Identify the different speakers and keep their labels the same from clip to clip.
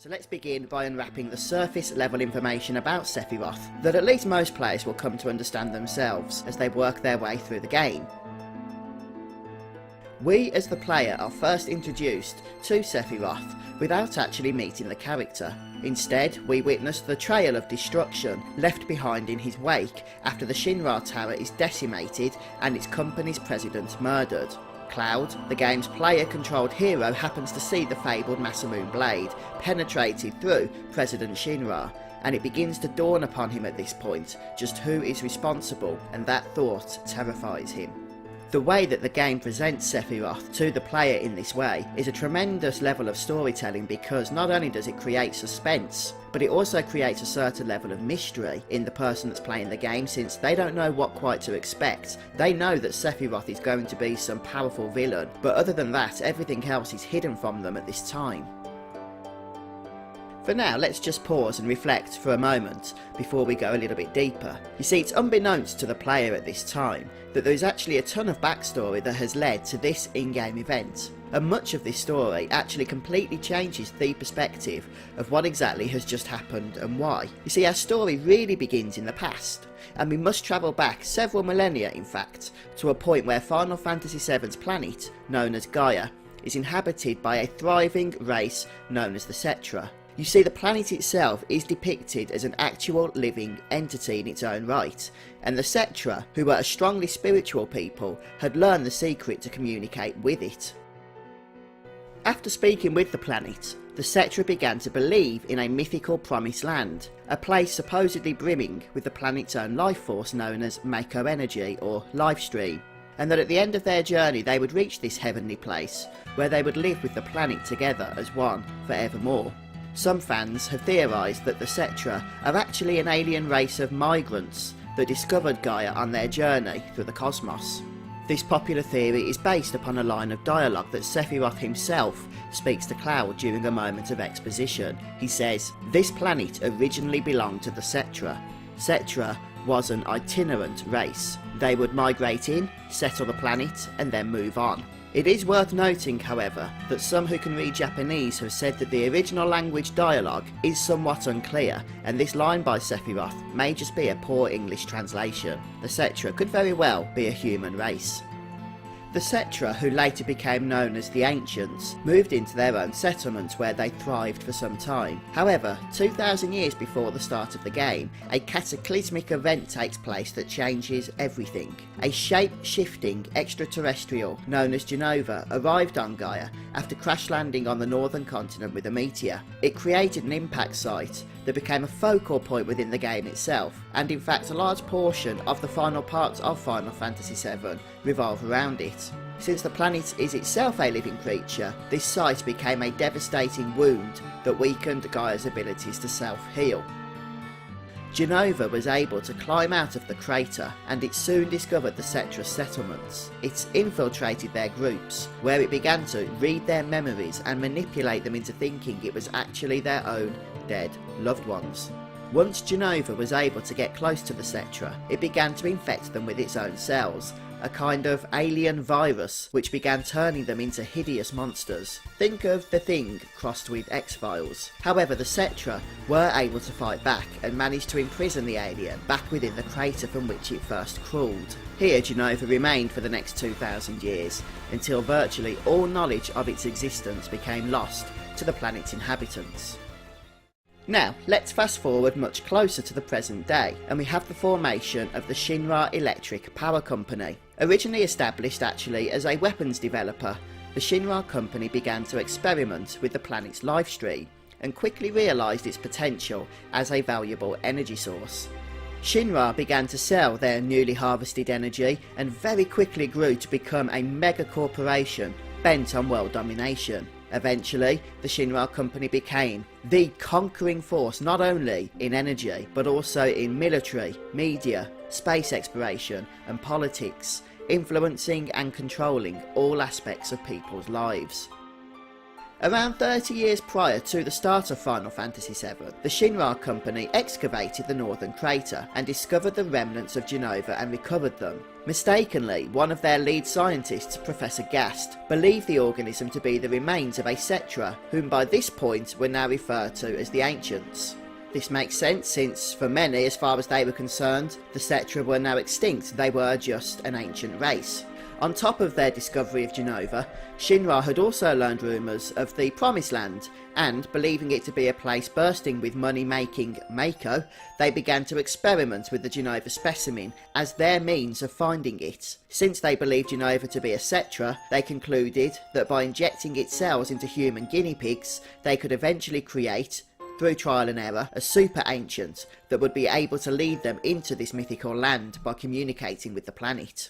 Speaker 1: So let's begin by unwrapping the surface level information about Sephiroth that at least most players will come to understand themselves as they work their way through the game. We as the player are first introduced to Sephiroth without actually meeting the character. Instead, we witness the trail of destruction left behind in his wake after the Shinra Tower is decimated and its company's president murdered. Cloud, the game's player-controlled hero, happens to see the fabled Masamune blade penetrated through President Shinra, and it begins to dawn upon him at this point just who is responsible, and that thought terrifies him. The way that the game presents Sephiroth to the player in this way is a tremendous level of storytelling, because not only does it create suspense, but it also creates a certain level of mystery in the person that's playing the game, since they don't know what quite to expect. They know that Sephiroth is going to be some powerful villain, but other than that, everything else is hidden from them at this time. For now, let's just pause and reflect for a moment before we go a little bit deeper. You see, it's unbeknownst to the player at this time that there is actually a ton of backstory that has led to this in-game event, and much of this story actually completely changes the perspective of what exactly has just happened and why. You see, our story really begins in the past, and we must travel back several millennia in fact, to a point where Final Fantasy VII's planet, known as Gaia, is inhabited by a thriving race known as the Cetra. You see, the planet itself is depicted as an actual living entity in its own right, and the Cetra, who were a strongly spiritual people, had learned the secret to communicate with it. After speaking with the planet, the Cetra began to believe in a mythical promised land, a place supposedly brimming with the planet's own life force known as Mako Energy or Lifestream, and that at the end of their journey they would reach this heavenly place where they would live with the planet together as one forevermore. Some fans have theorised that the Cetra are actually an alien race of migrants that discovered Gaia on their journey through the cosmos. This popular theory is based upon a line of dialogue that Sephiroth himself speaks to Cloud during a moment of exposition. He says, "This planet originally belonged to the Cetra. Cetra was an itinerant race. They would migrate in, settle the planet, and then move on." It is worth noting, however, that some who can read Japanese have said that the original language dialogue is somewhat unclear, and this line by Sephiroth may just be a poor English translation. The Cetra could very well be a human race. The Cetra, who later became known as the Ancients, moved into their own settlements where they thrived for some time. However, 2,000 years before the start of the game, a cataclysmic event takes place that changes everything. A shape-shifting extraterrestrial known as Genova arrived on Gaia after crash landing on the northern continent with a meteor. It created an impact site that became a focal point within the game itself, and in fact a large portion of the final parts of Final Fantasy VII revolve around it. Since the planet is itself a living creature, this site became a devastating wound that weakened Gaia's abilities to self-heal. Genova was able to climb out of the crater, and it soon discovered the Cetra settlements. It infiltrated their groups, where it began to read their memories and manipulate them into thinking it was actually their own dead loved ones. Once Genova was able to get close to the Cetra, it began to infect them with its own cells, a kind of alien virus which began turning them into hideous monsters. Think of The Thing crossed with X-Files. However, the Cetra were able to fight back and managed to imprison the alien back within the crater from which it first crawled. Here Genova remained for the next 2,000 years, until virtually all knowledge of its existence became lost to the planet's inhabitants. Now, let's fast forward much closer to the present day, and we have the formation of the Shinra Electric Power Company. Originally established actually as a weapons developer, the Shinra company began to experiment with the planet's lifestream, and quickly realised its potential as a valuable energy source. Shinra began to sell their newly harvested energy, and very quickly grew to become a mega corporation bent on world domination. Eventually, the Shinra company became the conquering force not only in energy, but also in military, media, space exploration and politics, influencing and controlling all aspects of people's lives. Around 30 years prior to the start of Final Fantasy VII, the Shinra Company excavated the northern crater and discovered the remnants of Jenova and recovered them. Mistakenly, one of their lead scientists, Professor Gast, believed the organism to be the remains of a Cetra, whom by this point were now referred to as the Ancients. This makes sense since, for many, as far as they were concerned, the Cetra were now extinct, they were just an ancient race. On top of their discovery of Jenova, Shinra had also learned rumours of the Promised Land, and, believing it to be a place bursting with money-making Mako, they began to experiment with the Jenova specimen as their means of finding it. Since they believed Jenova to be a Cetra, they concluded that by injecting its cells into human guinea pigs, they could eventually create, through trial and error, a super ancient that would be able to lead them into this mythical land by communicating with the planet.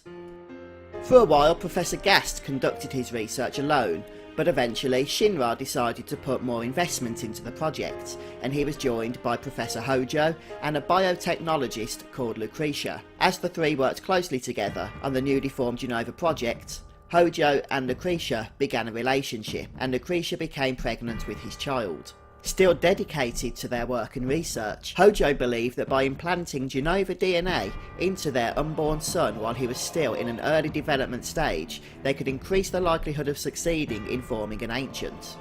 Speaker 1: For a while, Professor Gast conducted his research alone, but eventually Shinra decided to put more investment into the project, and he was joined by Professor Hojo and a biotechnologist called Lucretia. As the three worked closely together on the newly formed Jenova project, Hojo and Lucretia began a relationship, and Lucretia became pregnant with his child. Still dedicated to their work and research, Hojo believed that by implanting Jenova DNA into their unborn son while he was still in an early development stage, they could increase the likelihood of succeeding in forming an ancient.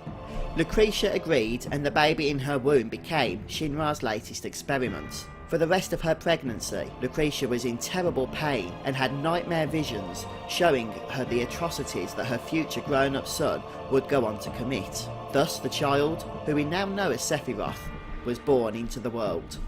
Speaker 1: Lucretia agreed, and the baby in her womb became Shinra's latest experiment. For the rest of her pregnancy, Lucretia was in terrible pain and had nightmare visions showing her the atrocities that her future grown-up son would go on to commit. Thus the child, who we now know as Sephiroth, was born into the world.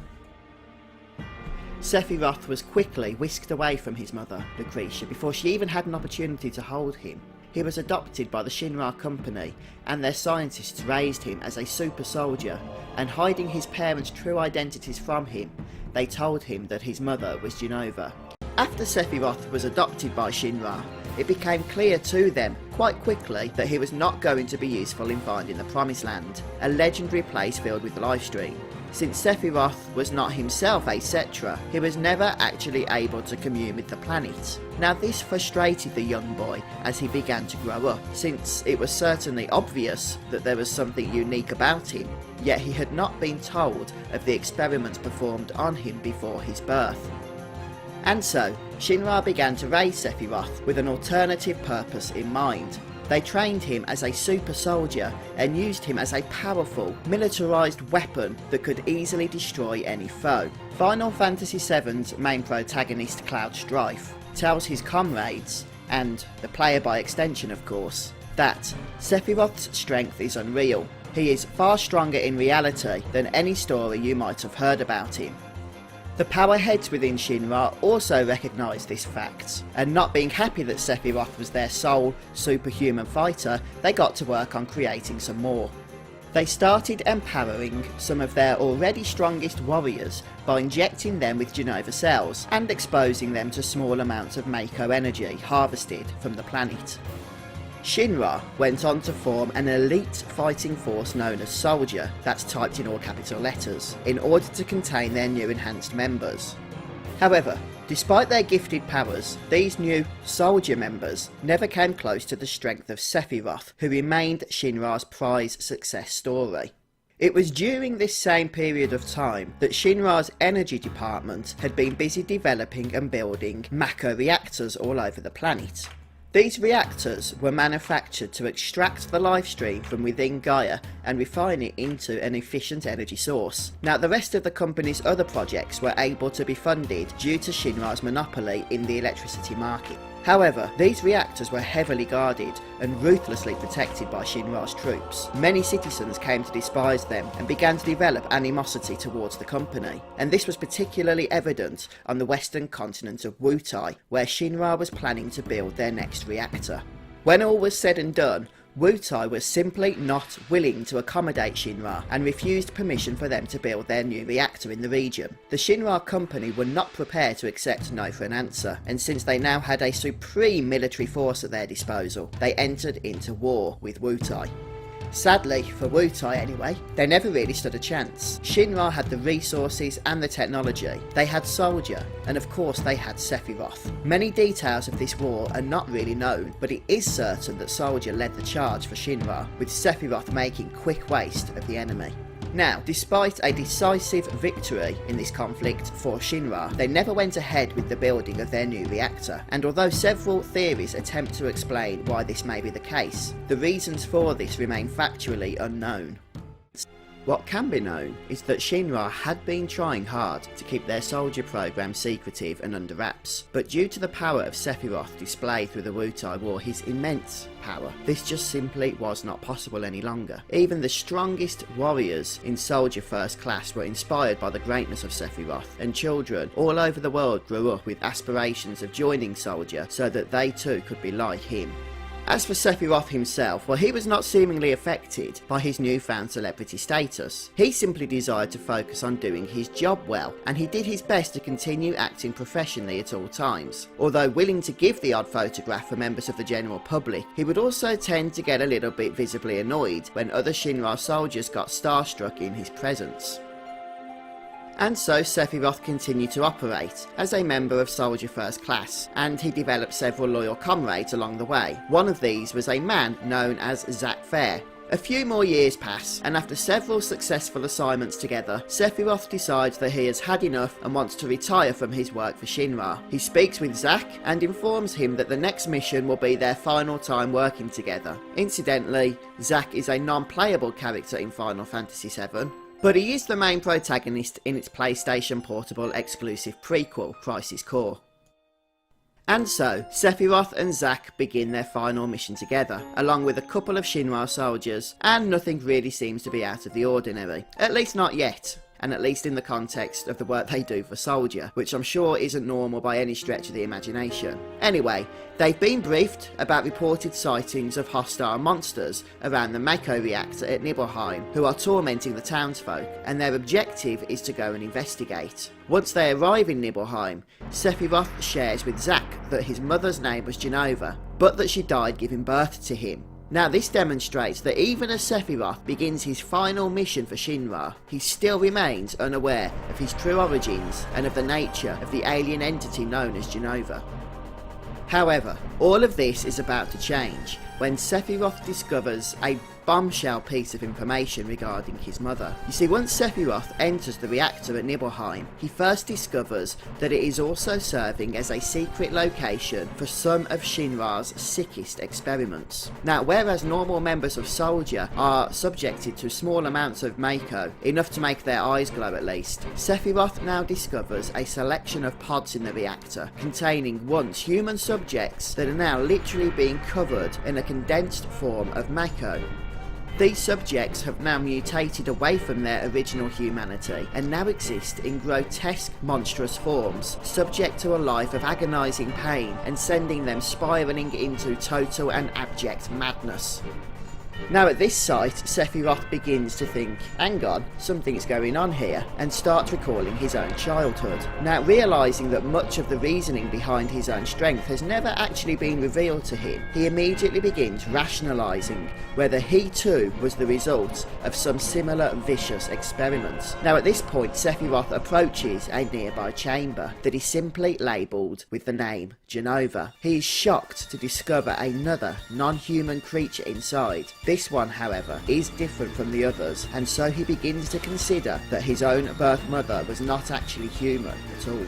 Speaker 1: Sephiroth was quickly whisked away from his mother, Lucretia, before she even had an opportunity to hold him. He was adopted by the Shinra Company, and their scientists raised him as a super soldier, and hiding his parents' true identities from him, they told him that his mother was Jenova. After Sephiroth was adopted by Shinra, it became clear to them quite quickly that he was not going to be useful in finding the Promised Land, a legendary place filled with lifestream. Since Sephiroth was not himself a Cetra, he was never actually able to commune with the planet. Now this frustrated the young boy as he began to grow up, since it was certainly obvious that there was something unique about him, yet he had not been told of the experiments performed on him before his birth. And so, Shinra began to raise Sephiroth with an alternative purpose in mind. They trained him as a super soldier and used him as a powerful, militarised weapon that could easily destroy any foe. Final Fantasy VII's main protagonist, Cloud Strife, tells his comrades, and the player by extension of course, that Sephiroth's strength is unreal. He is far stronger in reality than any story you might have heard about him. The powerheads within Shinra also recognised this fact, and not being happy that Sephiroth was their sole superhuman fighter, they got to work on creating some more. They started empowering some of their already strongest warriors by injecting them with Jenova cells and exposing them to small amounts of Mako energy harvested from the planet. Shinra went on to form an elite fighting force known as Soldier, that's typed in all capital letters, in order to contain their new enhanced members. However, despite their gifted powers, these new Soldier members never came close to the strength of Sephiroth, who remained Shinra's prize success story. It was during this same period of time that Shinra's energy department had been busy developing and building Mako reactors all over the planet. These reactors were manufactured to extract the lifestream from within Gaia and refine it into an efficient energy source. Now, the rest of the company's other projects were able to be funded due to Shinra's monopoly in the electricity market. However, these reactors were heavily guarded and ruthlessly protected by Shinra's troops. Many citizens came to despise them and began to develop animosity towards the company, and this was particularly evident on the western continent of Wutai, where Shinra was planning to build their next reactor. When all was said and done, Wutai was simply not willing to accommodate Shinra and refused permission for them to build their new reactor in the region. The Shinra company were not prepared to accept no for an answer, and since they now had a supreme military force at their disposal, they entered into war with Wutai. Sadly, for Ffvii anyway, they never really stood a chance. Shinra had the resources and the technology, they had Soldier, and of course they had Sephiroth. Many details of this war are not really known, but it is certain that Soldier led the charge for Shinra, with Sephiroth making quick waste of the enemy. Now, despite a decisive victory in this conflict for Shinra, they never went ahead with the building of their new reactor, and although several theories attempt to explain why this may be the case, the reasons for this remain factually unknown. What can be known is that Shinra had been trying hard to keep their soldier program secretive and under wraps, but due to the power of Sephiroth displayed through the Ffvii War, his immense power, this just simply was not possible any longer. Even the strongest warriors in Soldier First Class were inspired by the greatness of Sephiroth, and children all over the world grew up with aspirations of joining Soldier so that they too could be like him. As for Sephiroth himself, well, he was not seemingly affected by his newfound celebrity status. He simply desired to focus on doing his job well, and he did his best to continue acting professionally at all times. Although willing to give the odd photograph for members of the general public, he would also tend to get a little bit visibly annoyed when other Shinra soldiers got starstruck in his presence. And so Sephiroth continued to operate as a member of Soldier First Class, and he developed several loyal comrades along the way. One of these was a man known as Ffvii. A few more years pass, and after several successful assignments together, Sephiroth decides that he has had enough and wants to retire from his work for Shinra. He speaks with Zack and informs him that the next mission will be their final time working together. Incidentally, Zack is a non-playable character in Final Fantasy VII, but he is the main protagonist in its PlayStation Portable exclusive prequel, Crisis Core. And so, Sephiroth and Zack begin their final mission together, along with a couple of Shinra soldiers, and nothing really seems to be out of the ordinary. At least not yet. And at least in the context of the work they do for Soldier, which I'm sure isn't normal by any stretch of the imagination. Anyway, they've been briefed about reported sightings of hostile monsters around the Mako reactor at Nibelheim, who are tormenting the townsfolk, and their objective is to go and investigate. Once they arrive in Nibelheim, Sephiroth shares with Zack that his mother's name was Jenova, but that she died giving birth to him. Now this demonstrates that even as Sephiroth begins his final mission for Shinra, he still remains unaware of his true origins and of the nature of the alien entity known as Jenova. However, all of this is about to change when Sephiroth discovers a bombshell piece of information regarding his mother. You see, once Sephiroth enters the reactor at Nibelheim, he first discovers that it is also serving as a secret location for some of Shinra's sickest experiments. Now, whereas normal members of Soldier are subjected to small amounts of Mako, enough to make their eyes glow at least, Sephiroth now discovers a selection of pods in the reactor containing once human subjects that are now literally being covered in a condensed form of Mako. These subjects have now mutated away from their original humanity and now exist in grotesque, monstrous forms, subject to a life of agonising pain and sending them spiralling into total and abject madness. Now at this sight, Sephiroth begins to think, hang on, something's going on here, and starts recalling his own childhood. Now realising that much of the reasoning behind his own strength has never actually been revealed to him, he immediately begins rationalising whether he too was the result of some similar vicious experiments. Now at this point, Sephiroth approaches a nearby chamber that is simply labelled with the name Jenova. He is shocked to discover another non-human creature inside. This one, however, is different from the others, and so he begins to consider that his own birth mother was not actually human at all.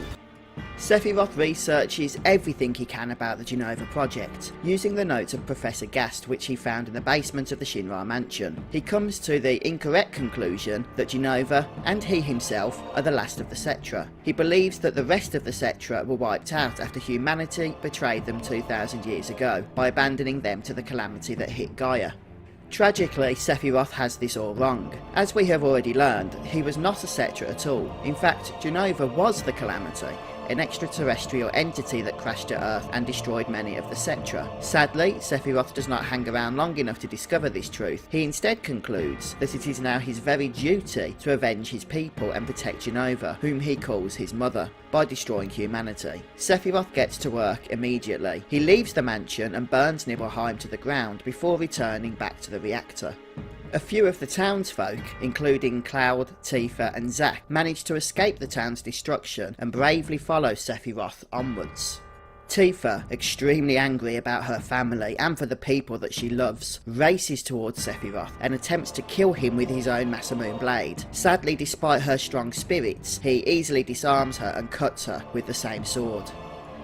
Speaker 1: Sephiroth researches everything he can about the Jenova project, using the notes of Professor Gast which he found in the basement of the Shinra mansion. He comes to the incorrect conclusion that Jenova and he himself are the last of the Cetra. He believes that the rest of the Cetra were wiped out after humanity betrayed them 2,000 years ago by abandoning them to the calamity that hit Gaia. Tragically, Sephiroth has this all wrong. As we have already learned, he was not a Cetra at all. In fact, Jenova was the calamity, an extraterrestrial entity that crashed to Earth and destroyed many of the Cetra. Sadly, Sephiroth does not hang around long enough to discover this truth. He instead concludes that it is now his very duty to avenge his people and protect Jenova, whom he calls his mother, by destroying humanity. Sephiroth gets to work immediately. He leaves the mansion and burns Nibelheim to the ground before returning back to the reactor. A few of the townsfolk, including Cloud, Tifa and Zack, manage to escape the town's destruction and bravely follow Sephiroth onwards. Tifa, extremely angry about her family and for the people that she loves, races towards Sephiroth and attempts to kill him with his own Masamune blade. Sadly, despite her strong spirits, he easily disarms her and cuts her with the same sword.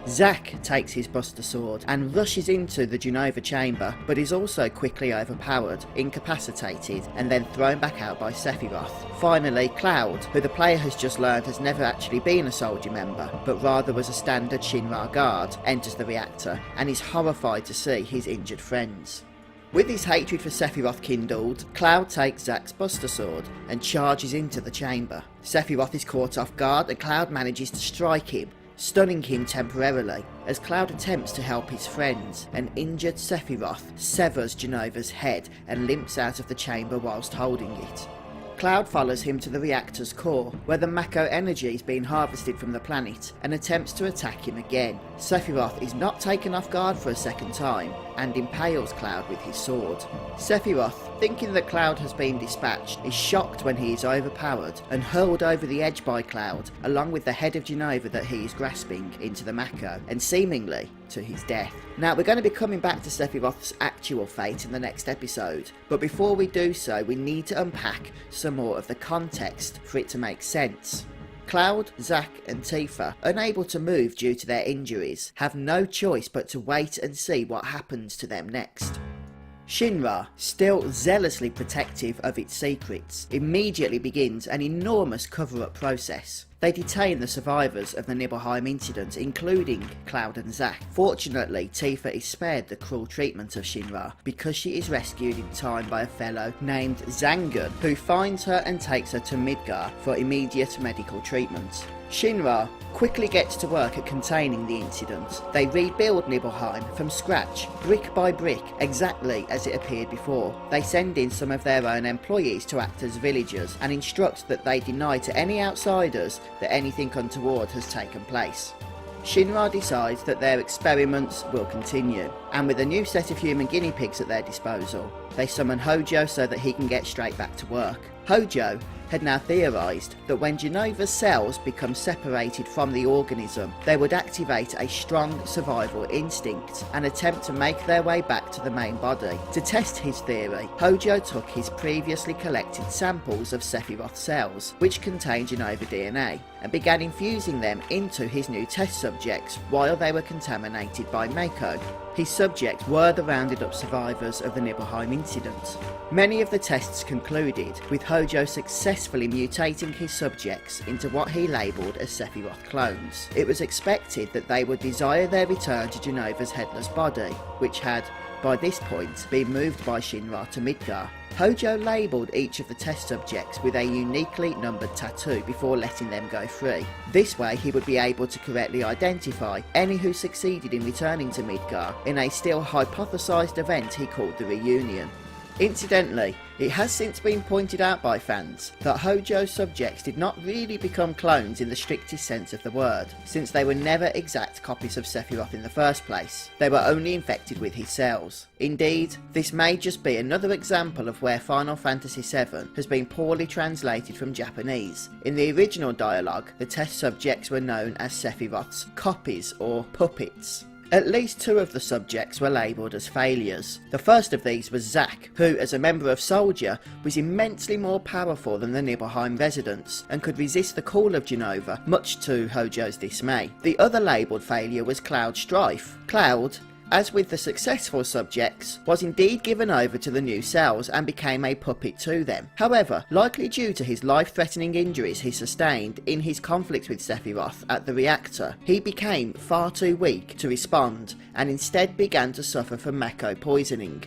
Speaker 1: Zack takes his Buster Sword and rushes into the Jenova chamber, but is also quickly overpowered, incapacitated, and then thrown back out by Sephiroth. Finally, Cloud, who the player has just learned has never actually been a soldier member, but rather was a standard Shinra guard, enters the reactor and is horrified to see his injured friends. With his hatred for Sephiroth kindled, Cloud takes Zack's Buster Sword and charges into the chamber. Sephiroth is caught off guard and Cloud manages to strike him, stunning him temporarily. As Cloud attempts to help his friends, an injured Sephiroth severs Jenova's head and limps out of the chamber whilst holding it. Cloud follows him to the reactor's core, where the Mako energy is being harvested from the planet, and attempts to attack him again. Sephiroth is not taken off guard for a second time, and impales Cloud with his sword. Sephiroth, thinking that Cloud has been dispatched, is shocked when he is overpowered, and hurled over the edge by Cloud, along with the head of Jenova that he is grasping, into the Mako, and seemingly to his death. Now, we're going to be coming back to Sephiroth's actual fate in the next episode, but before we do so, we need to unpack some more of the context for it to make sense. Cloud, Zack and Tifa, unable to move due to their injuries, have no choice but to wait and see what happens to them next. Shinra, still zealously protective of its secrets, immediately begins an enormous cover-up process. They detain the survivors of the Nibelheim incident, including Cloud and Zack. Fortunately, Tifa is spared the cruel treatment of Shinra because she is rescued in time by a fellow named Zangun, who finds her and takes her to Midgar for immediate medical treatment. Shinra quickly gets to work at containing the incident. They rebuild Nibelheim from scratch, brick by brick, exactly as it appeared before. They send in some of their own employees to act as villagers and instruct that they deny to any outsiders that anything untoward has taken place. Shinra decides that their experiments will continue, and with a new set of human guinea pigs at their disposal, they summon Hojo so that he can get straight back to work. Hojo had now theorised that when Jenova's cells become separated from the organism, they would activate a strong survival instinct and attempt to make their way back to the main body. To test his theory, Hojo took his previously collected samples of Sephiroth cells, which contained Jenova DNA, and began infusing them into his new test subjects while they were contaminated by Mako. His subjects were the rounded up survivors of the Nibelheim incident. Many of the tests concluded with Hojo successfully mutating his subjects into what he labelled as Sephiroth clones. It was expected that they would desire their return to Jenova's headless body, which had, by this point, been moved by Shinra to Midgar. Hojo labelled each of the test subjects with a uniquely numbered tattoo before letting them go free. This way he would be able to correctly identify any who succeeded in returning to Midgar in a still hypothesised event he called the Reunion. Incidentally, it has since been pointed out by fans that Hojo's subjects did not really become clones in the strictest sense of the word, since they were never exact copies of Sephiroth in the first place. They were only infected with his cells. Indeed, this may just be another example of where Final Fantasy VII has been poorly translated from Japanese. In the original dialogue, the test subjects were known as Sephiroth's copies or puppets. At least two of the subjects were labelled as failures. The first of these was Zack, who as a member of Soldier was immensely more powerful than the Nibelheim residents and could resist the call of Jenova, much to Hojo's dismay. The other labelled failure was Cloud Strife. Cloud, as with the successful subjects, was indeed given over to the new cells and became a puppet to them. However, likely due to his life-threatening injuries he sustained in his conflict with Sephiroth at the reactor, he became far too weak to respond and instead began to suffer from Mako poisoning.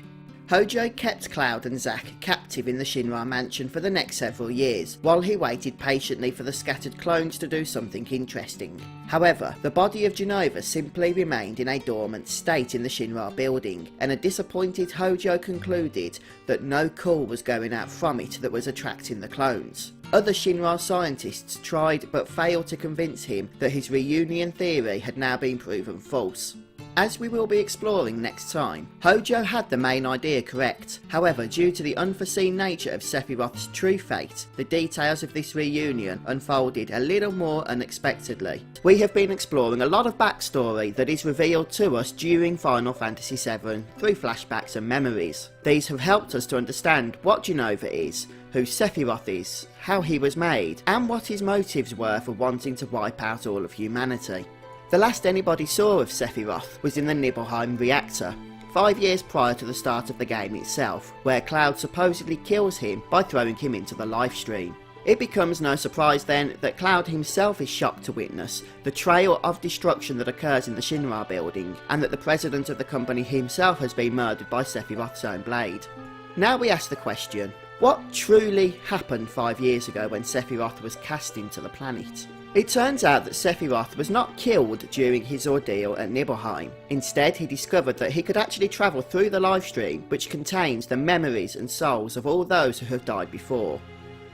Speaker 1: Hojo kept Cloud and Zack captive in the Shinra mansion for the next several years, while he waited patiently for the scattered clones to do something interesting. However, the body of Jenova simply remained in a dormant state in the Shinra building, and a disappointed Hojo concluded that no call was going out from it that was attracting the clones. Other Shinra scientists tried but failed to convince him that his reunion theory had now been proven false. As we will be exploring next time, Hojo had the main idea correct. However, due to the unforeseen nature of Sephiroth's true fate, the details of this reunion unfolded a little more unexpectedly. We have been exploring a lot of backstory that is revealed to us during Final Fantasy VII through flashbacks and memories. These have helped us to understand what Jenova is, who Sephiroth is, how he was made, and what his motives were for wanting to wipe out all of humanity. The last anybody saw of Sephiroth was in the Nibelheim reactor, 5 years prior to the start of the game itself, where Cloud supposedly kills him by throwing him into the lifestream. It becomes no surprise then that Cloud himself is shocked to witness the trail of destruction that occurs in the Shinra building, and that the president of the company himself has been murdered by Sephiroth's own blade. Now we ask the question, what truly happened 5 years ago when Sephiroth was cast into the planet? It turns out that Sephiroth was not killed during his ordeal at Nibelheim. Instead, he discovered that he could actually travel through the lifestream, which contains the memories and souls of all those who have died before.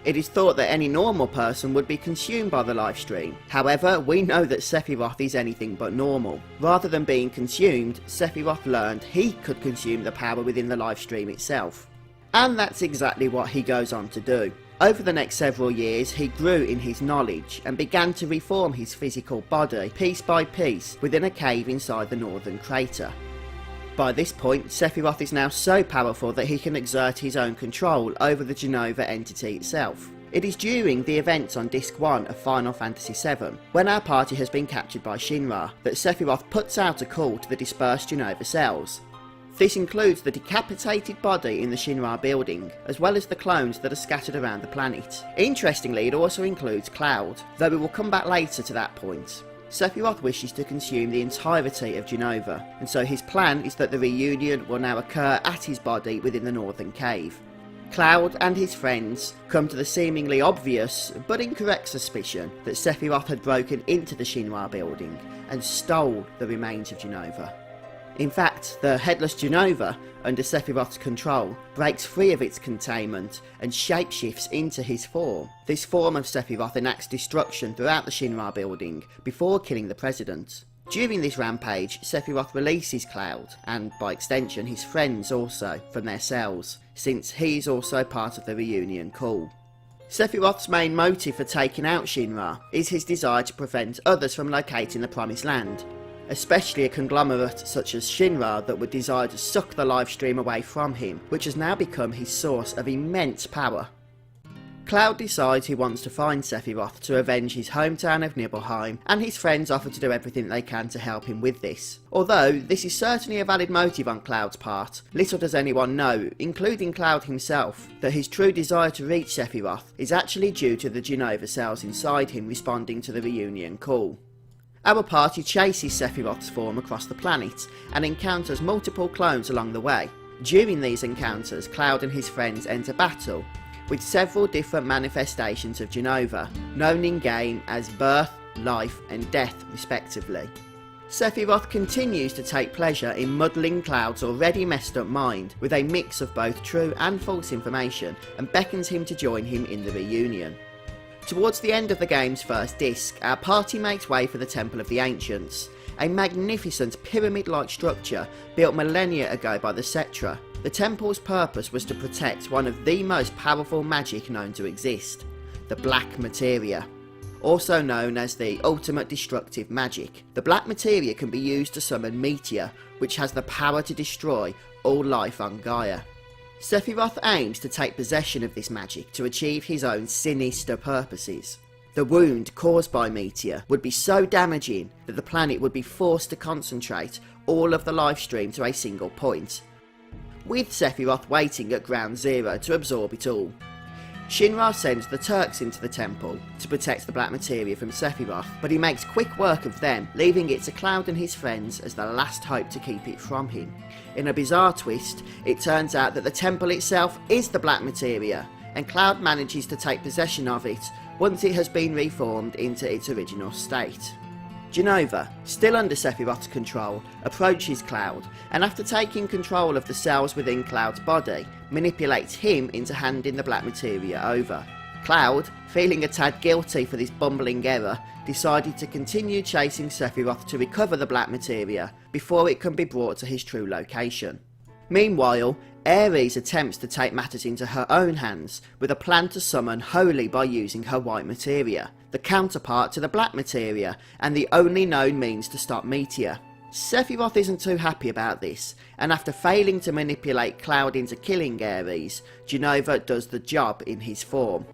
Speaker 1: It is thought that any normal person would be consumed by the lifestream. However, we know that Sephiroth is anything but normal. Rather than being consumed, Sephiroth learned he could consume the power within the lifestream itself. And that's exactly what he goes on to do. Over the next several years, he grew in his knowledge and began to reform his physical body piece by piece within a cave inside the northern crater. By this point, Sephiroth is now so powerful that he can exert his own control over the Jenova entity itself. It is during the events on Disc 1 of Final Fantasy VII, when our party has been captured by Shinra, that Sephiroth puts out a call to the dispersed Jenova cells. This includes the decapitated body in the Shinra building, as well as the clones that are scattered around the planet. Interestingly, it also includes Cloud, though we will come back later to that point. Sephiroth wishes to consume the entirety of Jenova, and so his plan is that the reunion will now occur at his body within the northern cave. Cloud and his friends come to the seemingly obvious but incorrect suspicion that Sephiroth had broken into the Shinra building and stole the remains of Jenova. In fact, the Headless Jenova, under Sephiroth's control, breaks free of its containment and shapeshifts into his form. This form of Sephiroth enacts destruction throughout the Shinra building before killing the president. During this rampage, Sephiroth releases Cloud, and by extension his friends also, from their cells, since he's also part of the reunion call. Sephiroth's main motive for taking out Shinra is his desire to prevent others from locating the Promised Land, especially a conglomerate such as Shinra that would desire to suck the lifestream away from him, which has now become his source of immense power. Cloud decides he wants to find Sephiroth to avenge his hometown of Nibelheim, and his friends offer to do everything they can to help him with this. Although this is certainly a valid motive on Cloud's part, little does anyone know, including Cloud himself, that his true desire to reach Sephiroth is actually due to the Jenova cells inside him responding to the reunion call. Our party chases Sephiroth's form across the planet and encounters multiple clones along the way. During these encounters, Cloud and his friends enter battle with several different manifestations of Jenova, known in-game as birth, life and death respectively. Sephiroth continues to take pleasure in muddling Cloud's already messed up mind with a mix of both true and false information, and beckons him to join him in the reunion. Towards the end of the game's first disc, our party makes way for the Temple of the Ancients, a magnificent pyramid-like structure built millennia ago by the Cetra. The temple's purpose was to protect one of the most powerful magic known to exist, the Black Materia, also known as the ultimate destructive magic. The Black Materia can be used to summon Meteor, which has the power to destroy all life on Gaia. Sephiroth aims to take possession of this magic to achieve his own sinister purposes. The wound caused by Meteor would be so damaging that the planet would be forced to concentrate all of the lifestream to a single point, with Sephiroth waiting at ground zero to absorb it all. Shinra sends the Turks into the temple to protect the black materia from Sephiroth, but he makes quick work of them, leaving it to Cloud and his friends as the last hope to keep it from him. In a bizarre twist, it turns out that the temple itself is the black materia, and Cloud manages to take possession of it once it has been reformed into its original state. Jenova, still under Sephiroth's control, approaches Cloud, and after taking control of the cells within Cloud's body, manipulates him into handing the black materia over. Cloud, feeling a tad guilty for this bumbling error, decided to continue chasing Sephiroth to recover the black materia before it can be brought to his true location. Meanwhile, Ares attempts to take matters into her own hands with a plan to summon Holy by using her white materia, the counterpart to the black materia and the only known means to stop Meteor. Sephiroth isn't too happy about this, and after failing to manipulate Cloud into killing Ares, Jenova does the job in his form.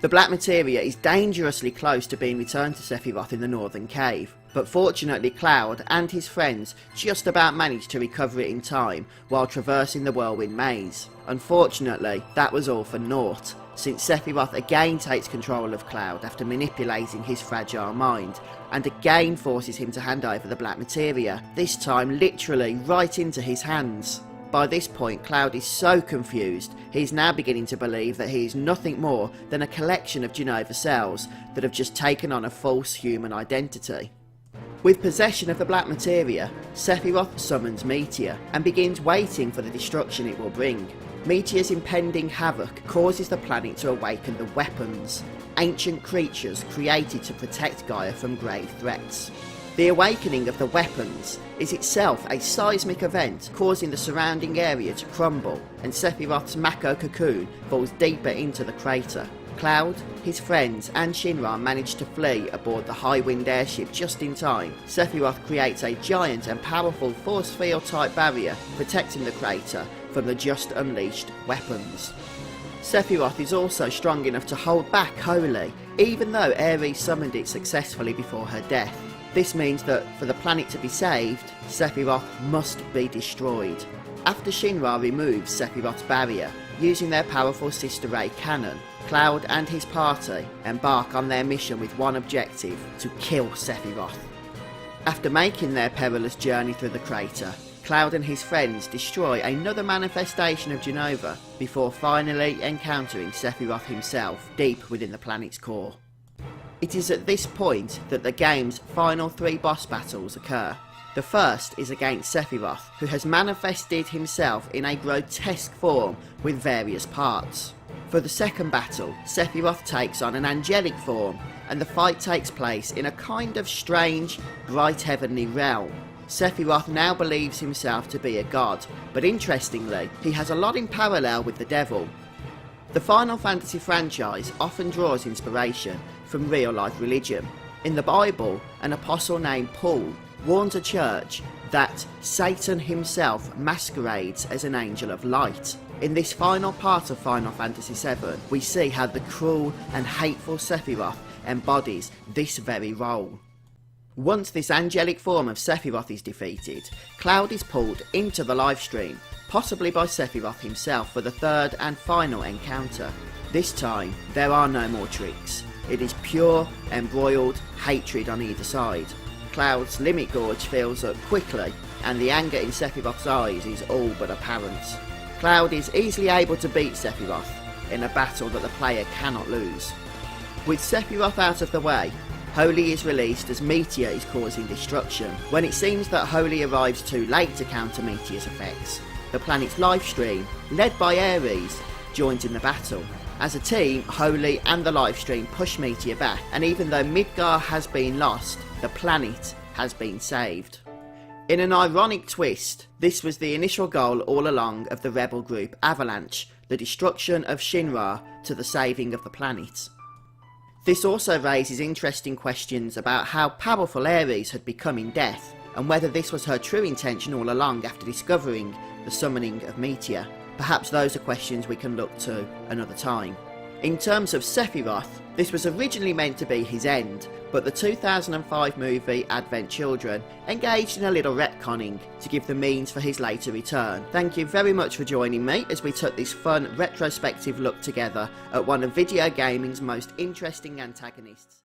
Speaker 1: The black materia is dangerously close to being returned to Sephiroth in the northern cave, but fortunately Cloud and his friends just about managed to recover it in time while traversing the whirlwind maze. Unfortunately, that was all for naught, since Sephiroth again takes control of Cloud after manipulating his fragile mind, and again forces him to hand over the black materia, this time literally right into his hands. By this point, Cloud is so confused, he is now beginning to believe that he is nothing more than a collection of Jenova cells that have just taken on a false human identity. With possession of the black materia, Sephiroth summons Meteor and begins waiting for the destruction it will bring. Meteor's impending havoc causes the planet to awaken the weapons, ancient creatures created to protect Gaia from grave threats. The awakening of the weapons is itself a seismic event causing the surrounding area to crumble, and Sephiroth's Mako cocoon falls deeper into the crater. Cloud, his friends and Shinra manage to flee aboard the high-wind airship just in time. Sephiroth creates a giant and powerful force field type barrier protecting the crater from the just unleashed weapons. Sephiroth is also strong enough to hold back Holy, even though Ares summoned it successfully before her death. This means that for the planet to be saved, Sephiroth must be destroyed. After Shinra removes Sephiroth's barrier, using their powerful sister ray cannon, Cloud and his party embark on their mission with one objective: to kill Sephiroth. After making their perilous journey through the crater, Cloud and his friends destroy another manifestation of Jenova before finally encountering Sephiroth himself deep within the planet's core. It is at this point that the game's final 3 boss battles occur. The first is against Sephiroth, who has manifested himself in a grotesque form with various parts. For the second battle, Sephiroth takes on an angelic form, and the fight takes place in a kind of strange, bright heavenly realm. Sephiroth now believes himself to be a god, but interestingly, he has a lot in parallel with the devil. The Final Fantasy franchise often draws inspiration from real-life religion. In the Bible, an apostle named Paul warns a church that Satan himself masquerades as an angel of light. In this final part of Final Fantasy VII, we see how the cruel and hateful Sephiroth embodies this very role. Once this angelic form of Sephiroth is defeated, Cloud is pulled into the livestream, possibly by Sephiroth himself, for the third and final encounter. This time, there are no more tricks. It is pure, embroiled hatred on either side. Cloud's limit gauge fills up quickly, and the anger in Sephiroth's eyes is all but apparent. Cloud is easily able to beat Sephiroth in a battle that the player cannot lose. With Sephiroth out of the way, Holy is released as Meteor is causing destruction. When it seems that Holy arrives too late to counter Meteor's effects, the planet's livestream, led by Ares, joins in the battle. As a team, Holy and the livestream push Meteor back, and even though Midgar has been lost, the planet has been saved. In an ironic twist, this was the initial goal all along of the rebel group Avalanche, the destruction of Shinra to the saving of the planet. This also raises interesting questions about how powerful Ares had become in death, and whether this was her true intention all along after discovering the summoning of Meteor. Perhaps those are questions we can look to another time. In terms of Sephiroth, this was originally meant to be his end, but the 2005 movie Advent Children engaged in a little retconning to give the means for his later return. Thank you very much for joining me as we took this fun retrospective look together at one of video gaming's most interesting antagonists.